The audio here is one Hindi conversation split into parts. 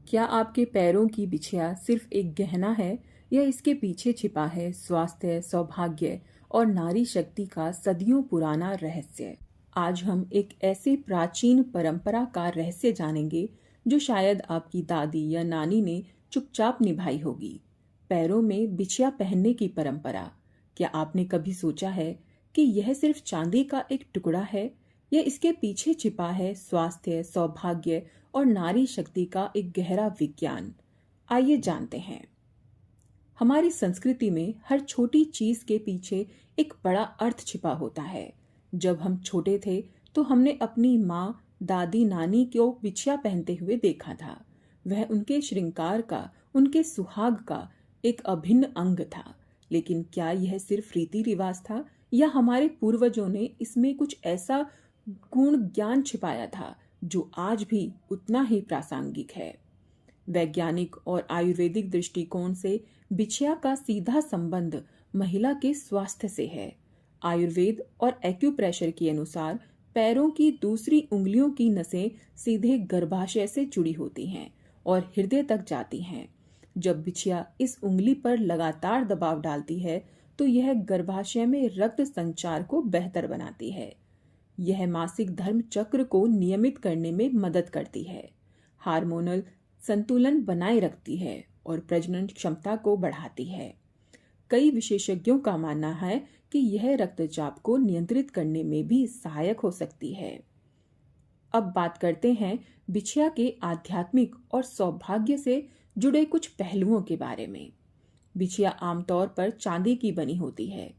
क्या आपके पैरों की बिछिया सिर्फ एक गहना है या इसके पीछे छिपा है स्वास्थ्य, सौभाग्य और नारी शक्ति का सदियों पुराना रहस्य? आज हम एक ऐसे प्राचीन परंपरा का रहस्य जानेंगे जो शायद आपकी दादी या नानी ने चुपचाप निभाई होगी। पैरों में बिछिया पहनने की परंपरा। क्या आपने कभी सोचा है कि यह सिर्फ चांदी का एक टुकड़ा है या इसके पीछे छिपा है स्वास्थ्य, सौभाग्य और नारी शक्ति का एक गहरा विज्ञान? आइए जानते हैं। हमारी संस्कृति में हर छोटी चीज के पीछे एक बड़ा अर्थ छिपा होता है। जब हम छोटे थे तो हमने अपनी माँ, दादी, नानी को बिछिया पहनते हुए देखा था। वह उनके श्रृंगार का, उनके सुहाग का एक अभिन्न अंग था। लेकिन क्या यह सिर्फ रीति रिवाज था या हमारे पूर्वजों ने इसमें कुछ ऐसा गुण ज्ञान छिपाया था जो आज भी उतना ही प्रासंगिक है? वैज्ञानिक और आयुर्वेदिक दृष्टिकोण से बिछिया का सीधा संबंध महिला के स्वास्थ्य से है। आयुर्वेद और एक्यूप्रेशर के अनुसार पैरों की दूसरी उंगलियों की नसें सीधे गर्भाशय से जुड़ी होती हैं और हृदय तक जाती हैं। जब बिछिया इस उंगली पर लगातार दबाव डालती है तो यह गर्भाशय में रक्त संचार को बेहतर बनाती है। यह मासिक धर्म चक्र को नियमित करने में मदद करती है, हार्मोनल संतुलन बनाए रखती है और प्रजनन क्षमता को बढ़ाती है। कई विशेषज्ञों का मानना है कि यह रक्तचाप को नियंत्रित करने में भी सहायक हो सकती है। अब बात करते हैं बिछिया के आध्यात्मिक और सौभाग्य से जुड़े कुछ पहलुओं के बारे में। बिछिया आमतौर पर चांदी की बनी होती है।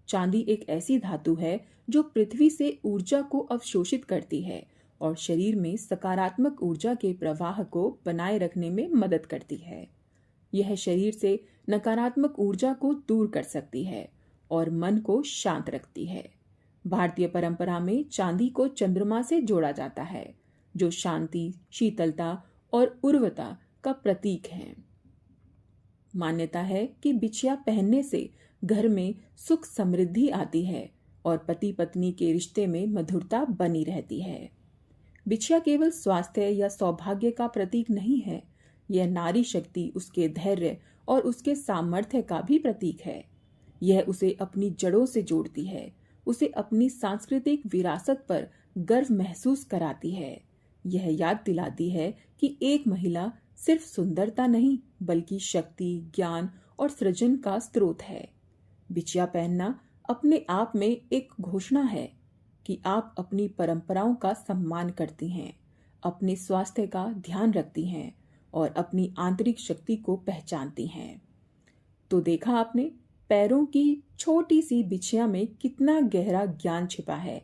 चांदी एक ऐसी धातु है जो पृथ्वी से ऊर्जा को अवशोषित करती है और शरीर में सकारात्मक ऊर्जा के प्रवाह को बनाए रखने में मदद करती है। यह शरीर से नकारात्मक ऊर्जा को दूर कर सकती है और मन को शांत रखती है। भारतीय परंपरा में चांदी को चंद्रमा से जोड़ा जाता है, जो शांति, शीतलता और उर्वरता का प्रतीक है। मान्यता है कि बिछिया पहनने से घर में सुख समृद्धि आती है और पति पत्नी के रिश्ते में मधुरता बनी रहती है। बिछिया केवल स्वास्थ्य या सौभाग्य का प्रतीक नहीं है, यह नारी शक्ति, उसके धैर्य और उसके सामर्थ्य का भी प्रतीक है। यह उसे अपनी जड़ों से जोड़ती है, उसे अपनी सांस्कृतिक विरासत पर गर्व महसूस कराती है। यह याद दिलाती है कि एक महिला सिर्फ सुंदरता नहीं बल्कि शक्ति, ज्ञान और सृजन का स्रोत है। बिछिया पहनना अपने आप में एक घोषणा है कि आप अपनी परंपराओं का सम्मान करती हैं, अपने स्वास्थ्य का ध्यान रखती हैं और अपनी आंतरिक शक्ति को पहचानती हैं। तो देखा आपने, पैरों की छोटी सी बिछिया में कितना गहरा ज्ञान छिपा है।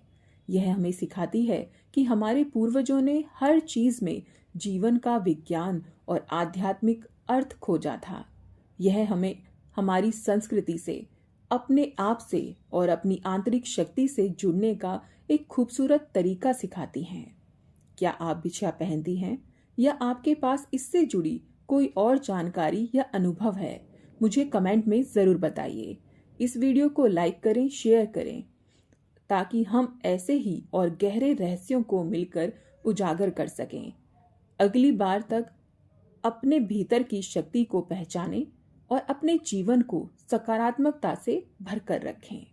यह हमें सिखाती है कि हमारे पूर्वजों ने हर चीज में जीवन का विज्ञान और आध्यात्मिक अर्थ खोजा था। यह हमें हमारी संस्कृति से, अपने आप से और अपनी आंतरिक शक्ति से जुड़ने का एक खूबसूरत तरीका सिखाती हैं। क्या आप बिछिया पहनती हैं या आपके पास इससे जुड़ी कोई और जानकारी या अनुभव है? मुझे कमेंट में ज़रूर बताइए। इस वीडियो को लाइक करें, शेयर करें ताकि हम ऐसे ही और गहरे रहस्यों को मिलकर उजागर कर सकें। अगली बार तक अपने भीतर की शक्ति को पहचानें और अपने जीवन को सकारात्मकता से भरकर रखें।